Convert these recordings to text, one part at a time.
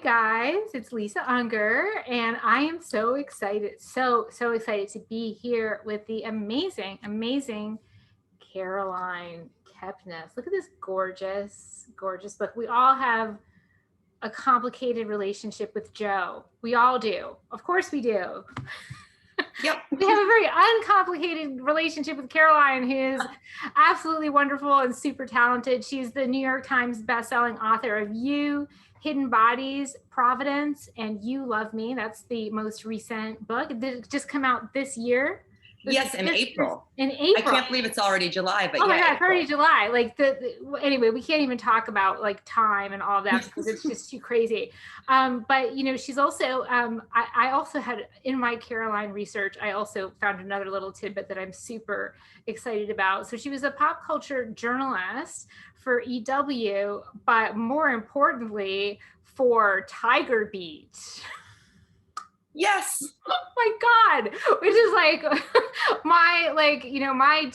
guys, it's Lisa Unger, and I am so excited, so excited to be here with the amazing Caroline Kepnes. Look at this gorgeous book. We all have a complicated relationship with Joe. We all do. Of course we do. Yep. We have a very uncomplicated relationship with Caroline, who is absolutely wonderful and super talented. She's the New York Times bestselling author of You, Hidden Bodies, Providence, and You Love Me. That's the most recent book. Did it just come out this year? Yes, in April. In April. I can't believe it's already July, but oh my yeah. God, it's already July. Like anyway, we can't even talk about like time and all of that because it's just too crazy. But you know, she's also, I also had in my Caroline research, I also found another little tidbit that I'm super excited about. So she was a pop culture journalist for EW, but more importantly for Tiger Beat. Yes. Oh my God. Which is like my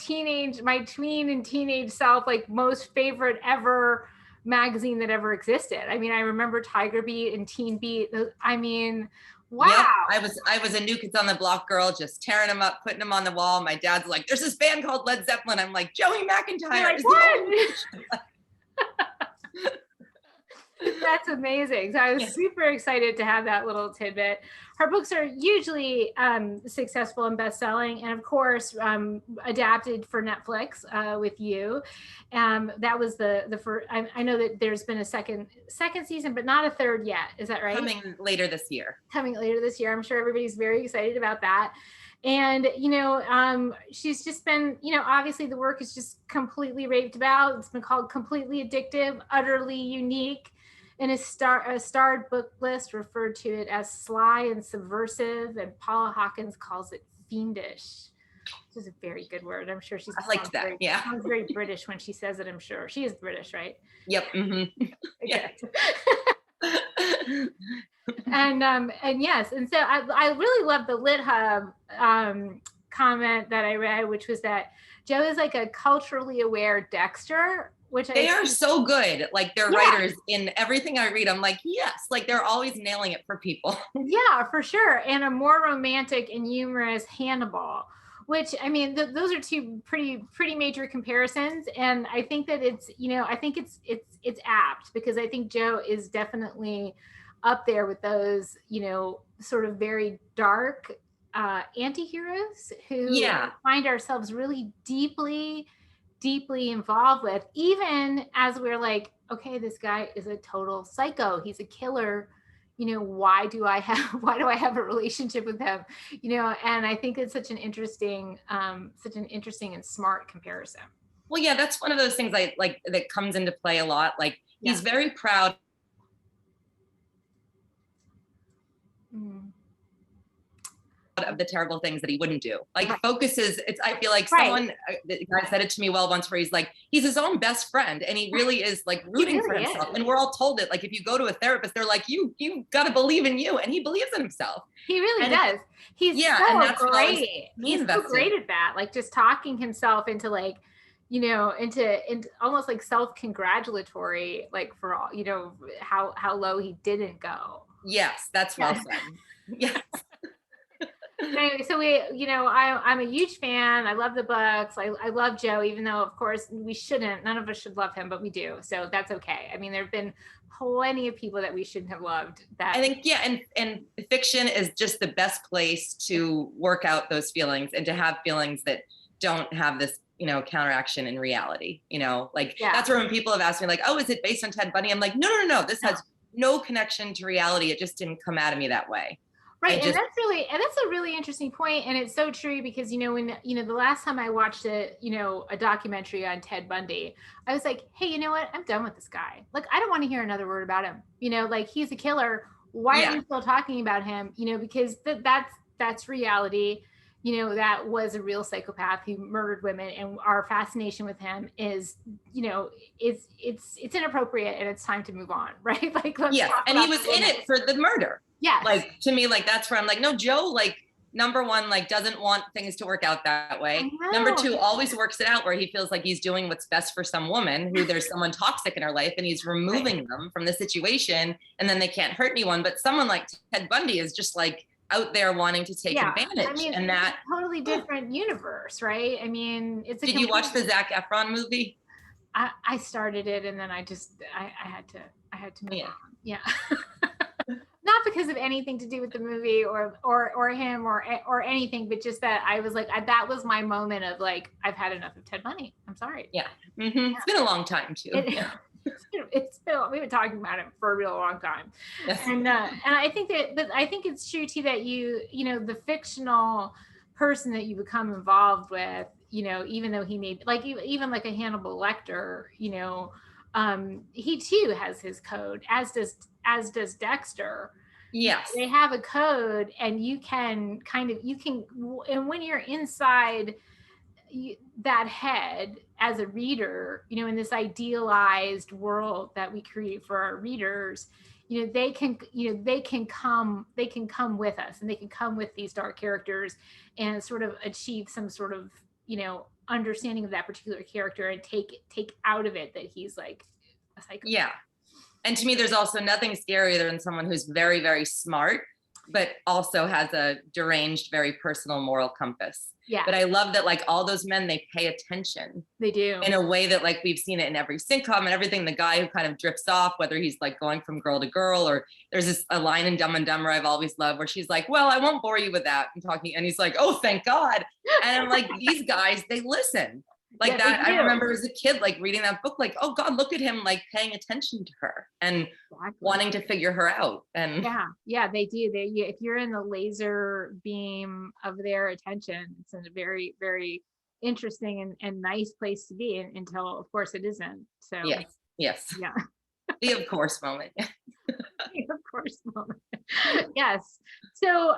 tween and teenage self, like most favorite ever magazine that ever existed. I mean, I remember Tiger Beat and Teen Beat. I mean, wow. Yep. I was a New Kids on the Block girl, just tearing them up, putting them on the wall. My dad's like, there's this band called Led Zeppelin. I'm like, Joey McIntyre. Like, what? That's amazing. So I was super excited to have that little tidbit. Her books are usually successful and best-selling, and of course adapted for Netflix with You. That was the first. I know that there's been a second season, but not a third yet. Is that right? Coming later this year. Coming later this year. I'm sure everybody's very excited about that. And, you know, she's just been, you know, obviously the work is just completely raved about. It's been called Completely Addictive, Utterly Unique. And a starred book list referred to it as sly and subversive, and Paula Hawkins calls it fiendish, which is a very good word. I'm sure she's. I like that. Yeah. Sounds very British when she says it. I'm sure she is British, right? Yep. Mm-hmm. Yeah. and yes, and so I really love the Lit Hub comment that I read, which was that Joe is like a culturally aware Dexter. They are so good. Like they're writers in everything I read. I'm like, yes, like they're always nailing it for people. Yeah, for sure. And a more romantic and humorous Hannibal, which I mean, those are two pretty major comparisons. And I think that it's, you know, I think it's apt because I think Joe is definitely up there with those, you know, sort of very dark anti-heroes who find ourselves really deeply involved with, even as we're like, okay, this guy is a total psycho, he's a killer, you know, why do I have a relationship with him, you know? And I think it's such an interesting and smart comparison. Well, yeah, that's one of those things I like that comes into play a lot. Like he's very proud of the terrible things that he wouldn't do. Like focuses, I feel like someone, the guy said it to me well once, where he's like, he's his own best friend and he really is like rooting for himself. And we're all told it, like if you go to a therapist, they're like, you got to believe in you, and he believes in himself. He really does. He's so great. He's so great at that. Like just talking himself into like, you know, into almost like self-congratulatory, like for all, you know, how low he didn't go. Yes, that's well said. Yes. Anyway, so we, you know, I'm a huge fan. I love the books. I love Joe, even though of course we shouldn't, none of us should love him, but we do. So that's okay. I mean, there've been plenty of people that we shouldn't have loved. That I think, and fiction is just the best place to work out those feelings and to have feelings that don't have this, you know, counteraction in reality, you know, like that's where when people have asked me like, oh, is it based on Ted Bundy? I'm like, no. This has no connection to reality. It just didn't come out of me that way. Right. And that's a really interesting point. And it's so true because, you know, when, you know, the last time I watched a documentary on Ted Bundy, I was like, hey, you know what? I'm done with this guy. Like, I don't want to hear another word about him. You know, like he's a killer. Why are you still talking about him? You know, because that's reality. You know, that was a real psychopath who murdered women, and our fascination with him is, you know, it's inappropriate and it's time to move on. Right. Like, and he was in it for the murder. Yes. Like to me, like that's where I'm like, no, Joe, like number one, like doesn't want things to work out that way. Number two, always works it out where he feels like he's doing what's best for some woman who there's someone toxic in her life and he's removing them from the situation and then they can't hurt anyone. But someone like Ted Bundy is just like out there wanting to take advantage. I mean, and it's that a totally different universe, right? I mean, Did you watch the Zac Efron movie? I started it and then I had to move on. Yeah. Not because of anything to do with the movie or him or anything, but just that I was like, that was my moment of like, I've had enough of Ted Bundy. I'm sorry. Yeah. It's been a long time too. It's been, we've been talking about it for a real long time. Yes. And I think that I think it's true too that you know, the fictional person that you become involved with, you know, even though he may like even like a Hannibal Lecter, you know, he too has his code, as does Dexter. Yes. They have a code and you can and when you're inside that head as a reader, you know, in this idealized world that we create for our readers, you know, they can come with us and they can come with these dark characters and sort of achieve some sort of, you know, understanding of that particular character and take out of it that he's like a psychopath. Yeah. And to me, there's also nothing scarier than someone who's very, very smart, but also has a deranged, very personal moral compass. Yeah. But I love that, like, all those men, they pay attention. They do. In a way that, like, we've seen it in every sitcom and everything. The guy who kind of drifts off, whether he's like going from girl to girl, or there's a line in Dumb and Dumber I've always loved where she's like, well, I won't bore you with that. I'm talking. And he's like, oh, thank God. And I'm like, these guys, they listen. Like that. I remember as a kid, like reading that book, like, oh God, look at him, like paying attention to her and wanting to figure her out. And yeah, they do. If you're in the laser beam of their attention, it's a very, very interesting and nice place to be until, of course, it isn't. So yes. Yeah. The of course moment. Of course moment. Yes. So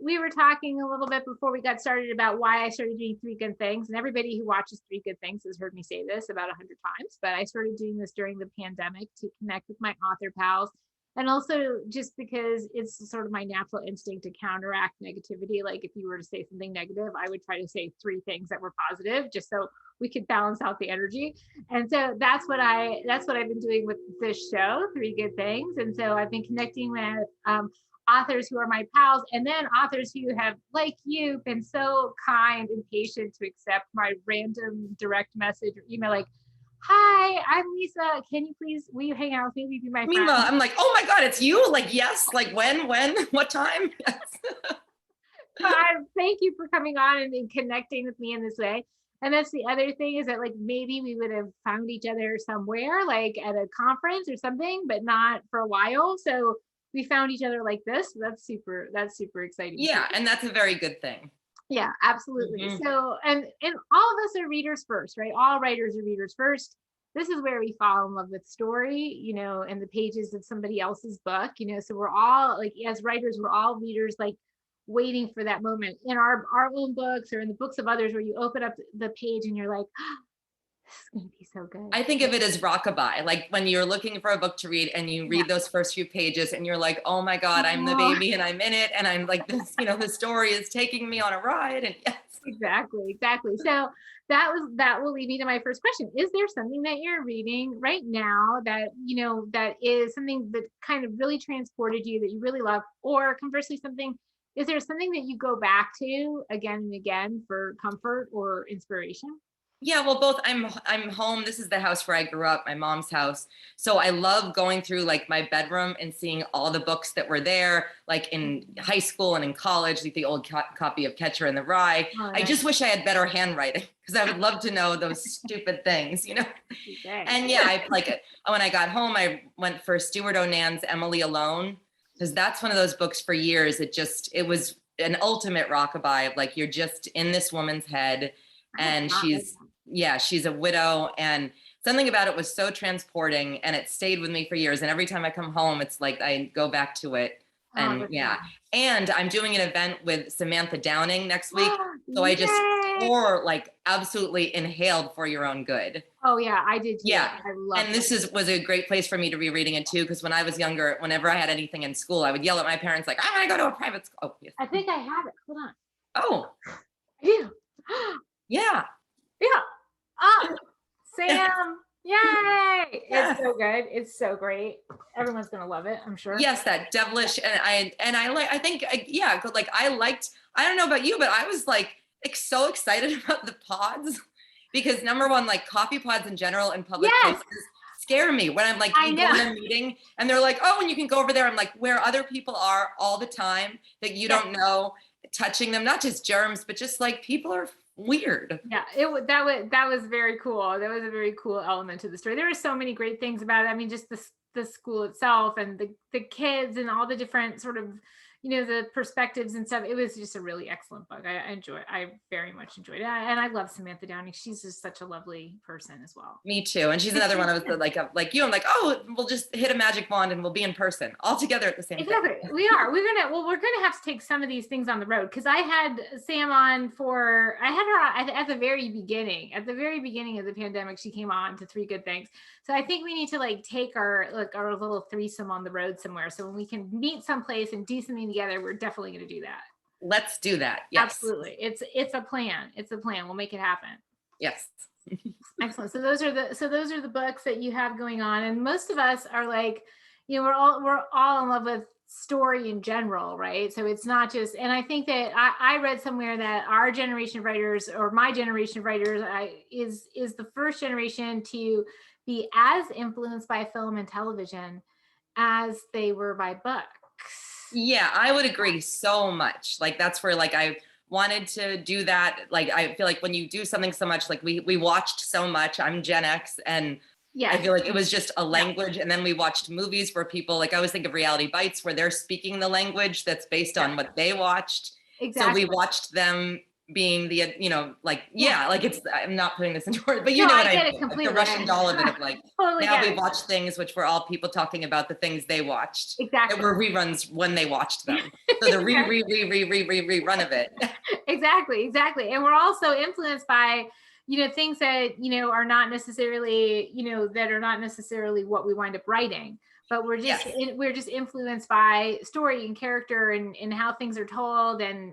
we were talking a little bit before we got started about why I started doing Three Good Things, and everybody who watches Three Good Things has heard me say this about 100 times, but I started doing this during the pandemic to connect with my author pals. And also just because it's sort of my natural instinct to counteract negativity. Like if you were to say something negative, I would try to say 3 things that were positive, just so we could balance out the energy. And so that's what I've been doing with this show, Three Good Things. And so I've been connecting with authors who are my pals, and then authors who have, like you, been so kind and patient to accept my random direct message or email, like, hi, I'm Lisa. Will you hang out with me? Will you be my friend? I'm like, oh my God, it's you? Like, yes. Like when, what time? Yes. Thank you for coming on and connecting with me in this way. And that's the other thing, is that like maybe we would have found each other somewhere, like at a conference or something, but not for a while. So we found each other like this. That's super exciting. Yeah. And that's a very good thing. Yeah, absolutely. Mm-hmm. So, and all of us are readers first, right? All writers are readers first. This is where we fall in love with story, you know, and the pages of somebody else's book, you know, so we're all like, as writers, we're all readers, like waiting for that moment in our own books or in the books of others, where you open up the page and you're like, oh, this is going to be so good. I think of it as rockabye, like when you're looking for a book to read and you read those first few pages and you're like, oh my God, I'm the baby and I'm in it. And I'm like, this, you know, the story is taking me on a ride. And yes. Exactly. So that will lead me to my first question. Is there something that you're reading right now that, you know, that is something that kind of really transported you, that you really love? Or conversely, is there something that you go back to again and again for comfort or inspiration? Yeah, well, both. I'm home. This is the house where I grew up, my mom's house. So I love going through like my bedroom and seeing all the books that were there, like in high school and in college, like the old copy of Catcher in the Rye. Oh, nice. I just wish I had better handwriting, because I would love to know those stupid things, you know? Okay. And yeah, when I got home, I went for Stuart Onan's Emily Alone, because that's one of those books for years. It was an ultimate rockabye of like, you're just in this woman's head, and she's a widow, and something about it was so transporting, and it stayed with me for years. And every time I come home, it's like I go back to it And and I'm doing an event with Samantha Downing next week. So I just like absolutely inhaled For Your Own Good. Oh yeah, I did too. Yeah. I love and this was a great place for me to be reading it too, because when I was younger, whenever I had anything in school, I would yell at my parents like, I want to go to a private school. Oh, yes. I think I have it. Hold on. Oh. I do. Yeah. Yeah. Oh, Sam. Yay. It's so good. It's so great. Everyone's gonna love it, I'm sure. Yes, that devilish, and I don't know about you, but I was like so excited about the pods because number one, like coffee pods in general in public places scare me when I'm like you go in a meeting and they're like, oh, and you can go over there. I'm like, where other people are all the time that you don't know, touching them, not just germs, but just like people are weird. Yeah, that was very cool. That was a very cool element to the story. There were so many great things about it. I mean, just the school itself and the kids and all the different sort of, the perspectives and stuff. It was just a really excellent book. I very much enjoyed it. And I love Samantha Downing. She's just such a lovely person as well. Me too. And she's another one of us like you. I'm like, oh, we'll just hit a magic wand and we'll be in person all together at the same time. Exactly. We are. We're gonna have to take some of these things on the road, because I had Sam on I had her at the very beginning of the pandemic. She came on to Three Good Things. So I think we need to like take our little threesome on the road somewhere. So when we can meet someplace and do something together, we're definitely going to do that. Let's do that. Yes. Absolutely. It's a plan. We'll make it happen. Yes. Excellent. So those are the books that you have going on. And most of us are like, we're all in love with story in general, right? So it's not just, and I think that I read somewhere that our generation of writers, or my generation of writers, is the first generation to be as influenced by film and television as they were by books. Yeah, I would agree so much. Like that's where like I wanted to do that. Like I feel like when you do something so much, like we watched so much. I'm Gen X, and I feel like it was just a language. And then we watched movies where people, like I always think of Reality Bites, where they're speaking the language that's based on what they watched. Exactly. So we watched them being the, like it's, I'm not putting this into words, but you know what I mean, like the Russian doll of it, of like, totally now we watch things which were all people talking about the things they watched. Exactly. That were reruns when they watched them. So the rerun of it. Exactly. And we're also influenced by, things that, are not necessarily, that are not necessarily what we wind up writing. But we're just influenced by story and character and how things are told, and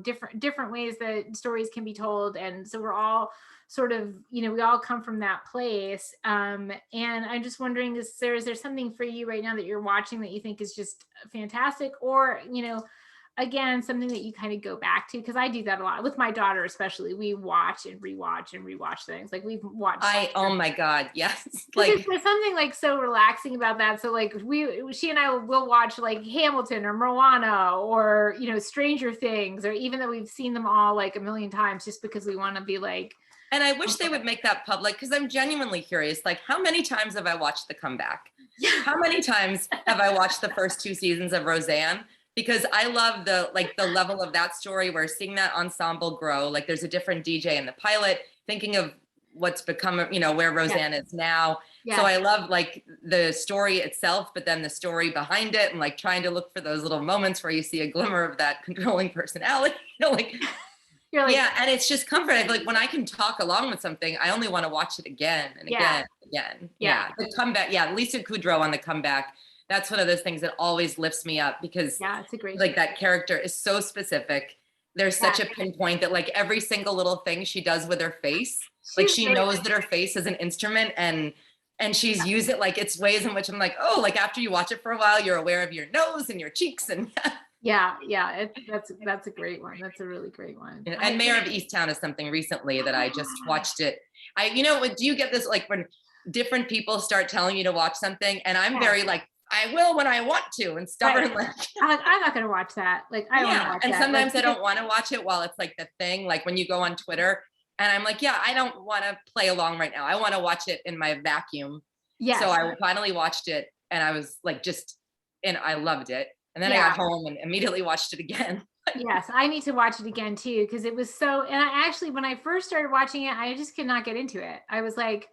different ways that stories can be told. And so we're all sort of we all come from that place. And I'm just wondering, is there something for you right now that you're watching that you think is just fantastic, or again, something that you kind of go back to? Because I do that a lot with my daughter, especially. We watch and rewatch things. Like we've watched. Oh my God, yes. Like there's something like so relaxing about that. So like she and I will watch like Hamilton or Moana or Stranger Things, or even though we've seen them all like a million times, just because we want to be like. And I wish they would make that public, because I'm genuinely curious. Like, how many times have I watched The Comeback? How many times have I watched the first 2 seasons of Roseanne? Because I love the level of that story, where seeing that ensemble grow, like there's a different DJ in the pilot, thinking of what's become, where Roseanne is now. Yeah. So I love like the story itself, but then the story behind it, and like trying to look for those little moments where you see a glimmer of that controlling personality, You're like, and it's just comfort. I feel like when I can talk along with something, I only want to watch it again and again and again. Yeah. The Comeback. Yeah. Lisa Kudrow on The Comeback. That's one of those things that always lifts me up, because it's a great like that character is so specific. There's such a pinpoint that like every single little thing she does with her face, like she knows that her face is an instrument, and she's used it, like it's ways in which I'm like, oh, like after you watch it for a while, you're aware of your nose and your cheeks. And that's a great one. That's a really great one. And Mayor of Easttown is something recently that I just watched it. Do you get this, like when different people start telling you to watch something, and I'm very like, I will when I want to, and stubborn. Like I'm not going to watch that. Like I don't want to watch and that. Sometimes I don't want to watch it while it's like the thing, like when you go on Twitter, and I'm like, I don't want to play along right now. I want to watch it in my vacuum. Yeah. So I finally watched it, and I was like, and I loved it. And then I got home and immediately watched it again. Yes, I need to watch it again too, because it was so. And I actually, when I first started watching it, I just could not get into it. I was like,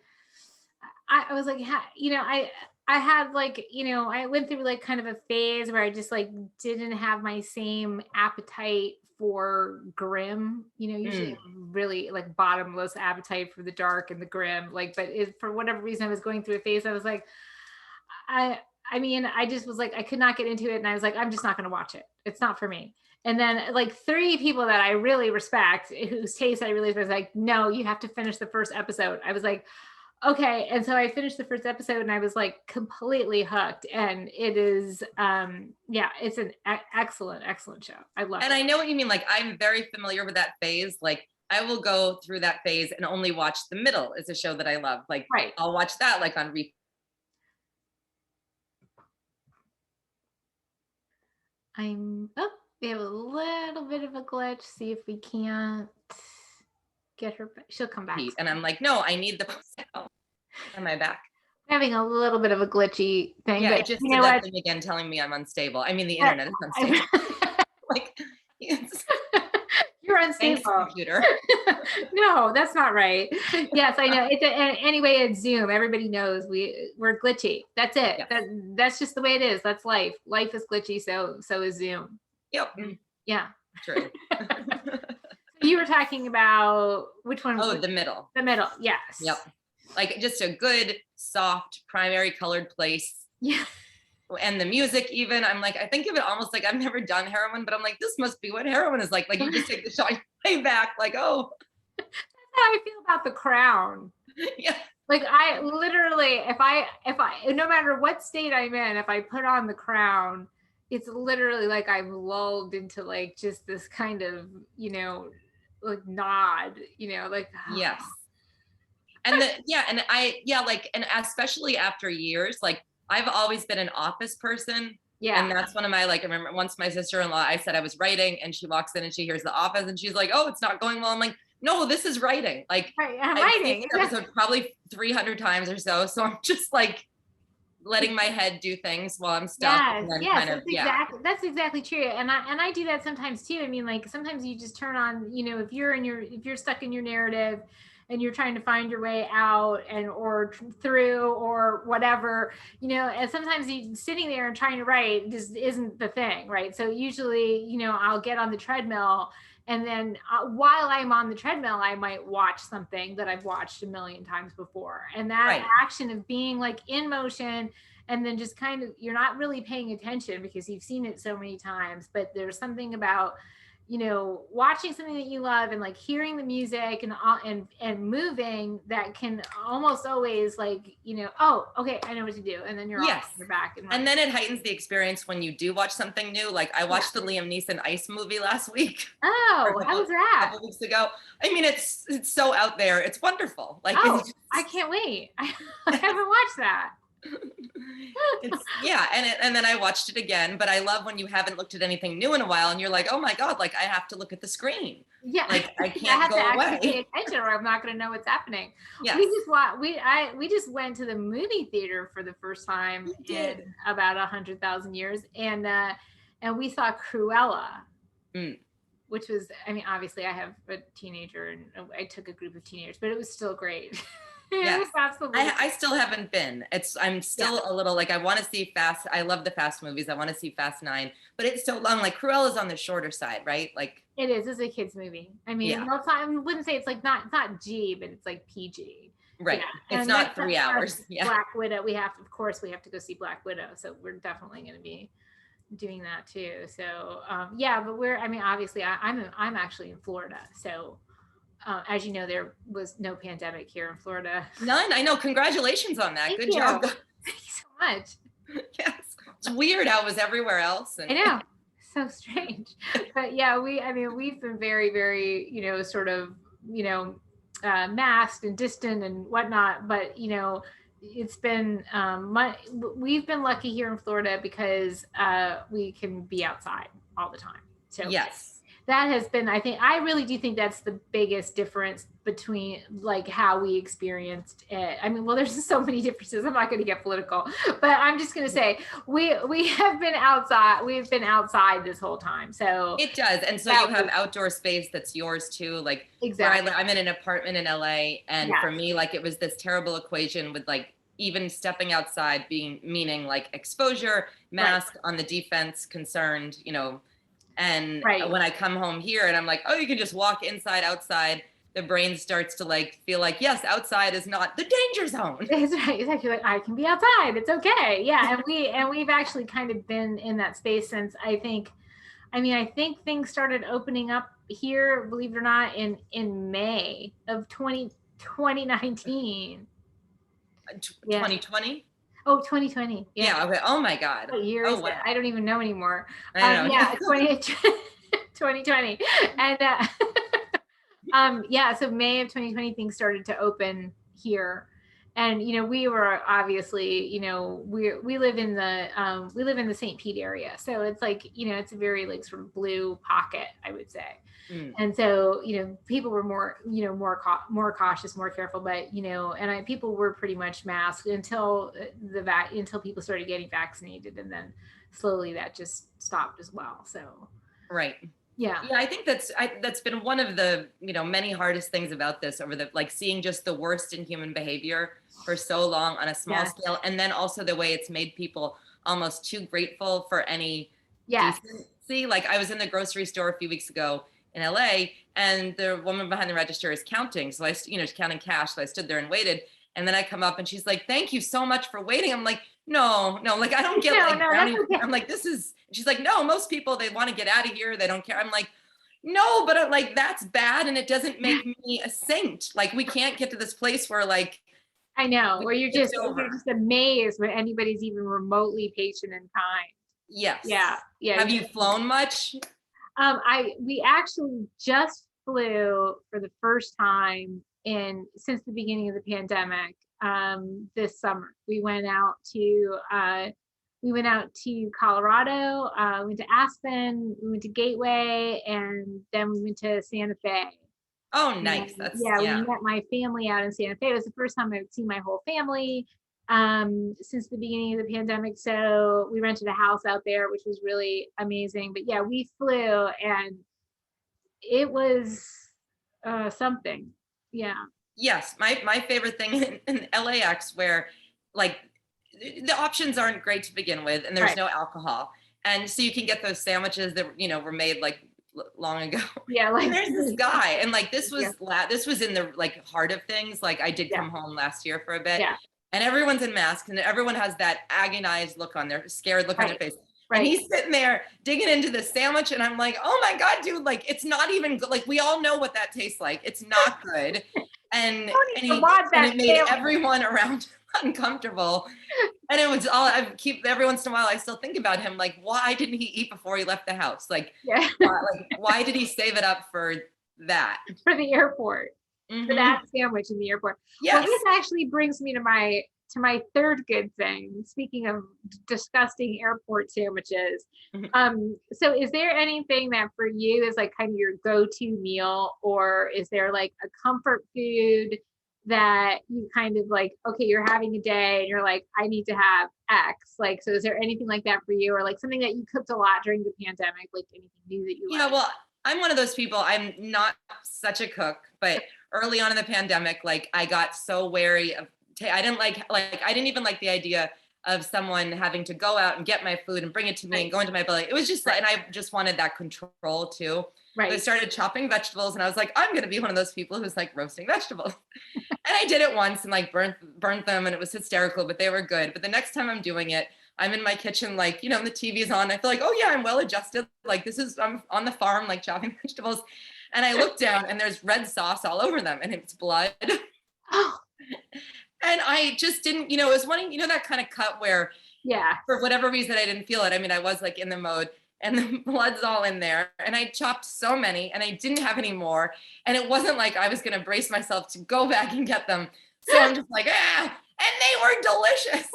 I had like, I went through like kind of a phase where I just like didn't have my same appetite for grim, usually I have really like bottomless appetite for the dark and the grim, like, but for whatever reason, I was going through a phase. I was like, I, I mean, I just was like, I could not get into it. And I was like, I'm just not going to watch it. It's not for me. And then like 3 people that I really respect, whose taste I really was like, no, you have to finish the first episode. I was like, okay. And so I finished the first episode and I was like completely hooked. And it is, it's an excellent, excellent show. I love it. And I know what you mean. Like, I'm very familiar with that phase. Like, I will go through that phase and only watch The Middle is a show that I love. Like, right. I'll watch that like on repeat. We have a little bit of a glitch. See if we can't get her. She'll come back. And I'm like, no, I need the. Am I back? Having a little bit of a glitchy thing. Yeah, but it just did that thing again, telling me I'm unstable. I mean, the internet is unstable. Like, you're unstable. Thanks, computer. No, that's not right. Yes, I know. Anyway, it's Zoom. Everybody knows we're glitchy. That's it. Yes. That's just the way it is. That's life. Life is glitchy. So is Zoom. Yep. Yeah. True. You were talking about which one? Oh, The Middle. The Middle. Yes. Yep. Like just a good, soft, primary colored place. Yeah. And the music, even, I'm like, I think of it almost like I've never done heroin, but I'm like, this must be what heroin is like. Like, you just take the shot, way back, like, oh. That's how I feel about The Crown. Yeah. Like, I literally, if I, no matter what state I'm in, if I put on The Crown, it's literally like I'm lulled into like just this kind of, like nod, like. Yes. And and especially after years, like I've always been an office person. Yeah. And that's one of my, like, I remember once my sister-in-law, I said I was writing and she walks in and she hears The Office and she's like, oh, it's not going well. I'm like, no, this is writing. Like, I'm writing. I've seen episode probably 300 times or so. So I'm just like letting my head do things while I'm stuck. Yes, that's exactly true. And I do that sometimes too. I mean, like sometimes you just turn on, if you're stuck in your narrative and you're trying to find your way out or through or whatever, and sometimes you sitting there and trying to write just isn't the thing, right? So usually, I'll get on the treadmill and then while I'm on the treadmill, I might watch something that I've watched a million times before. And that action of being like in motion and then just kind of, you're not really paying attention because you've seen it so many times, but there's something about, watching something that you love and like hearing the music and moving that can almost always like, oh, okay, I know what to do. And then you're off your back. And then it heightens the experience when you do watch something new. Like I watched the Liam Neeson Ice movie last week. Oh, how was that? A couple weeks ago. I mean, it's so out there. It's wonderful. Like, I can't wait. I haven't watched that. And then I watched it again, but I love when you haven't looked at anything new in a while and you're like, oh my God, like I have to look at the screen. Yeah. Like I can't go away. Pay attention or I'm not going to know what's happening. Yes. We just went to the movie theater for the first time in about 100,000 years and we saw Cruella. Which was, I mean, obviously I have a teenager and I took a group of teenagers, but it was still great. Yes. I still haven't been. I'm still a little like I want to see Fast. I love the Fast movies. I want to see Fast 9, but it's so long. Like Cruella's on the shorter side, right? Like it is. It's a kids movie. I mean, I wouldn't say it's like it's not G, but it's like PG. Right. Yeah. It's not 3 hours. Yeah. Black Widow. We have to go see Black Widow. So we're definitely going to be doing that too. So but obviously I'm actually in Florida. So as you know, there was no pandemic here in Florida. None. I know. Congratulations on that. Good job. Thank you so much. Yes. It's weird how it was everywhere else. I know. So strange. But we've been very, very, sort of, masked and distant and whatnot. But, it's been, we've been lucky here in Florida because we can be outside all the time. So yes. That has been, I really do think that's the biggest difference between like how we experienced it. I mean, well, there's so many differences. I'm not going to get political, but I'm just going to say we have been outside. We've been outside this whole time. So it does. And so you have outdoor space that's yours too. Like exactly. I'm in an apartment in LA. And for me, like it was this terrible equation with like even stepping outside meaning like exposure, mask on the defense, concerned, you know, and when I come home here and I'm like, oh, you can just walk inside, outside, the brain starts to like feel like, yes, outside is not the danger zone. It's right. It's actually like, I can be outside. It's okay. Yeah. And we've actually kind of been in that space since I think things started opening up here, believe it or not, in May of 2019. 2020? Oh, 2020. Yeah. Okay. Oh my God. What year is it? I don't even know anymore. I know. Yeah, 2020. And yeah, so May of 2020 things started to open here. And you know, we were obviously, you know, we live in the St. Pete area. So it's like, you know, it's a very like sort of blue pocket, I would say. And so, you know, people were more cautious, more careful, but, you know, and people were pretty much masked until until people started getting vaccinated. And then slowly that just stopped as well. So. Right. Yeah. I think that's been one of the, you know, many hardest things about this, over the, like, seeing just the worst in human behavior for so long on a small scale. And then also the way it's made people almost too grateful for any decency. Like, I was in the grocery store a few weeks ago in LA, and the woman behind the register is counting. So she's counting cash. So I stood there and waited. And then I come up and she's like, thank you so much for waiting. I'm like, no, like, I don't get brownie. Okay. I'm like, she's like, no, most people, they want to get out of here. They don't care. I'm like, no, but like, that's bad. And it doesn't make me a saint. Like, we can't get to this place where like, I know, where you're just amazed when anybody's even remotely patient and kind. Yes. Yeah. Have you flown much? We actually just flew for the first time since the beginning of the pandemic. This summer, we went out to Colorado. We went to Aspen, we went to Gateway, and then we went to Santa Fe. Oh, nice. We met my family out in Santa Fe. It was the first time I've seen my whole family since the beginning of the pandemic. So we rented a house out there, which was really amazing. But yeah, we flew, and it was something. Yeah. Yes, my favorite thing in LAX, where like the options aren't great to begin with, and there's no alcohol, and so you can get those sandwiches that, you know, were made like long ago. Yeah, like, and there's this guy, and like this was in the like heart of things. Like, I did come home last year for a bit, and everyone's in masks, and everyone has that agonized look on their scared look on their face. And he's sitting there digging into the sandwich, and I'm like, oh my God, dude, like, it's not even good. Like, we all know what that tastes like. It's not good. And it made everyone around uncomfortable. And it was all, every once in a while, I still think about him, like, why didn't he eat before he left the house? Like, why did he save it up for that? For the airport, for that sandwich in the airport. Yes. Well, this actually brings me to my third good thing. Speaking of disgusting airport sandwiches. So is there anything that for you is like kind of your go-to meal, or is there like a comfort food that you kind of like, okay, you're having a day and you're like, I need to have X? Like, so is there anything like that for you, or like something that you cooked a lot during the pandemic, like anything new that you like? Well, I'm one of those people. I'm not such a cook, but early on in the pandemic, like, I got so wary of I didn't even like the idea of someone having to go out and get my food and bring it to me and go into my belly. It was just and I just wanted that control too. Right. So I started chopping vegetables, and I was like, I'm going to be one of those people who's like roasting vegetables. And I did it once and like burnt them, and it was hysterical, but they were good. But the next time I'm doing it, I'm in my kitchen, like, you know, the TV's on. I feel like, oh yeah, I'm well adjusted. Like, I'm on the farm, like chopping vegetables. And I look down, and there's red sauce all over them, and it's blood. Oh. And I just didn't, you know, it was one, you know, that kind of cut where, for whatever reason, I didn't feel it. I mean, I was like in the mode, and the blood's all in there, and I chopped so many, and I didn't have any more. And it wasn't like I was going to brace myself to go back and get them. So I'm just like, and they were delicious.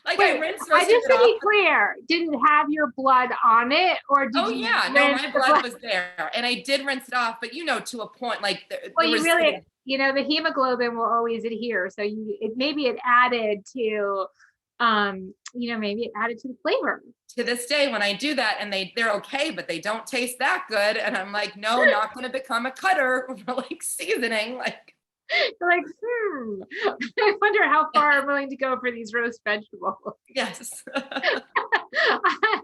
Like, wait, I rinsed I just to be clear, did it have your blood on it, or did you? Yeah, no, my blood was there, and I did rinse it off, but you know, to a point, like, you know, the hemoglobin will always adhere. So maybe it added to, you know, maybe it added to the flavor. To this day, when I do that, and they're okay, but they don't taste that good, and I'm like, no, not going to become a cutter for like seasoning, like. You're like, I wonder how far I'm willing to go for these roast vegetables. Yes. I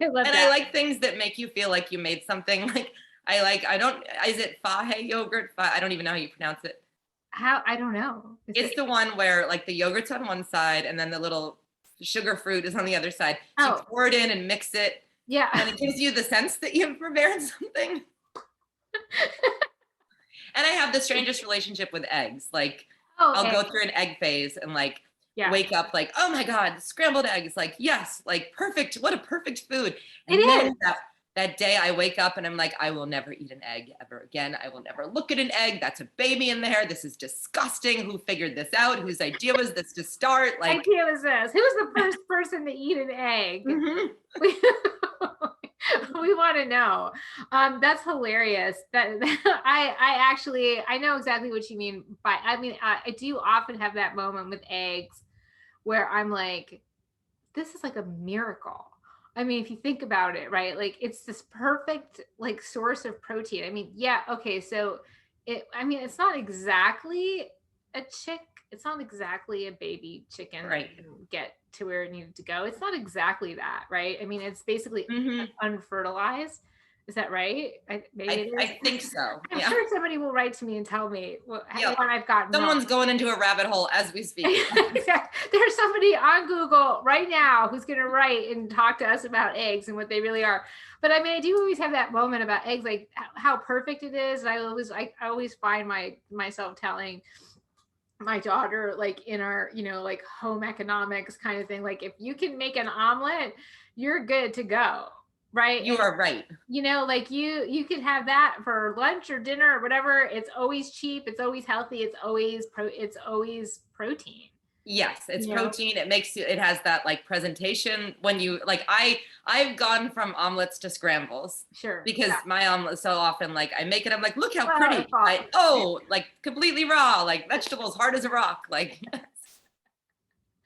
love And that. I like things that make you feel like you made something. Like is it fahe yogurt? I don't even know how you pronounce it. How? I don't know. It's the one where like the yogurt's on one side and then the little sugar fruit is on the other side. So you pour it in and mix it. Yeah. And it gives you the sense that you've prepared something. And I have the strangest relationship with eggs. Like I'll go through an egg phase and like wake up like, oh my God, scrambled eggs. Like, yes, like perfect. What a perfect food. And then that day I wake up and I'm like, I will never eat an egg ever again. I will never look at an egg. That's a baby in there. This is disgusting. Who figured this out? Whose idea was this to start? Like, idea was this? Who was the first person to eat an egg? Mm-hmm. We want to know. That's hilarious. That I know exactly what you mean by, I do often have that moment with eggs where I'm like, this is like a miracle. I mean, if you think about it, right? Like it's this perfect like source of protein. I mean, yeah, okay. So it's not exactly a chick. It's not exactly a baby chicken that can get to where it needed to go. It's not exactly that, right? I mean, it's basically unfertilized. Is that right? I think so. I'm sure somebody will write to me and tell me what I've gotten Someone's wrong. going into a rabbit hole as we speak. There's somebody on Google right now who's going to write and talk to us about eggs and what they really are. But I mean, I do always have that moment about eggs, like how perfect it is. I always find myself telling my daughter, like in our, like home economics kind of thing, like if you can make an omelet, you're good to go. Right. You are right. Like you could have that for lunch or dinner or whatever. It's always cheap. It's always healthy. It's always protein. Yes, it's protein. It has that like presentation when you like, I've gone from omelets to scrambles. Sure. Because my omelet so often, like I make it, I'm like, look how pretty. Like completely raw, like vegetables hard as a rock. Like,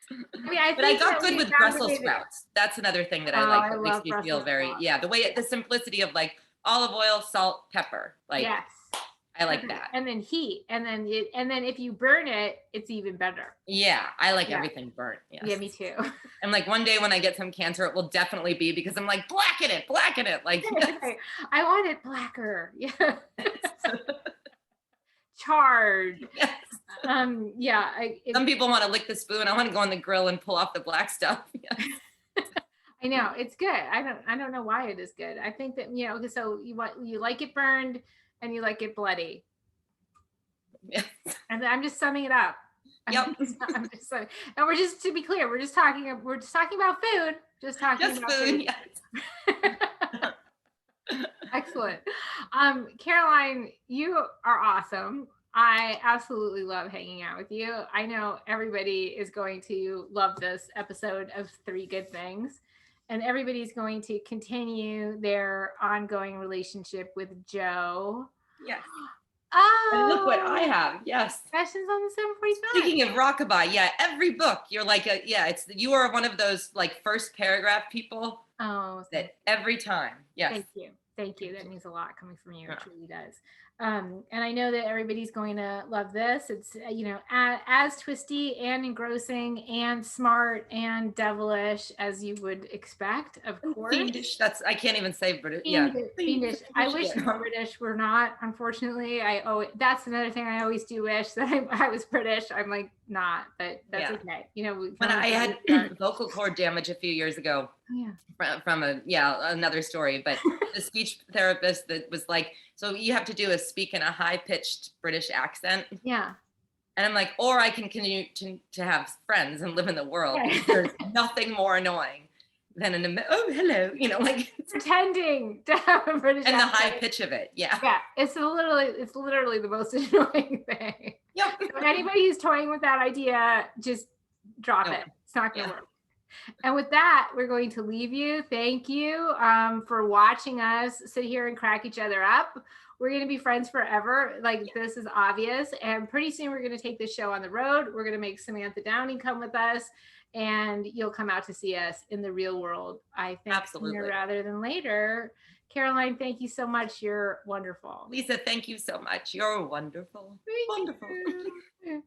but I got good with Brussels sprouts. That's another thing that I like. That makes me feel very, the simplicity of like olive oil, salt, pepper. Like, yes. I like that. And then heat, and then if you burn it, it's even better. Yeah, I like everything burnt. Yes. Yeah, me too. And like one day when I get some cancer, it will definitely be because I'm like, blacken it. Like, yes. I want it blacker. Yeah. Charred. Yes. Some people want to lick the spoon. I want to go on the grill and pull off the black stuff. Yes. I know it's good. I don't know why it is good. I think that so you like it burned and you like it bloody. Yes. And I'm just summing it up. Yep. I'm just summing. And to be clear, we're just talking about food. Just talking about food. Yes. Excellent. Caroline, you are awesome. I absolutely love hanging out with you. I know everybody is going to love this episode of 3 Good Things, and everybody's going to continue their ongoing relationship with Joe. Yes. Oh, and look what I have. Yes. Questions on the 745. Speaking of rockabye, every book you're like you are one of those like first paragraph people. Oh, that every time. Yes. Thank you. That means a lot coming from you. It truly does. And I know that everybody's going to love this. It's, as twisty and engrossing and smart and devilish as you would expect, of course. Fiendish. I can't even say British. Fiendish. I wish British were not, unfortunately. That's another thing I always do wish that I was British. I'm like, not, but that's okay. When I had vocal cord damage a few years ago, from another story, but the speech therapist that was like, so you have to do is speak in a high-pitched British accent. Yeah. And I'm like, or I can continue to have friends and live in the world. There's nothing more annoying than hello, like pretending to have a British and accent. The high pitch of it. Yeah. Yeah. It's literally the most annoying thing. Yep. So anybody who's toying with that idea, just drop it. It's not going to work. And with that, we're going to leave you. Thank you for watching us sit here and crack each other up. We're going to be friends forever. Like, this is obvious. And pretty soon we're going to take this show on the road. We're going to make Samantha Downing come with us, and you'll come out to see us in the real world. I think sooner rather than later. Caroline, thank you so much. You're wonderful. Lisa, thank you so much. You're wonderful. Thank wonderful. You.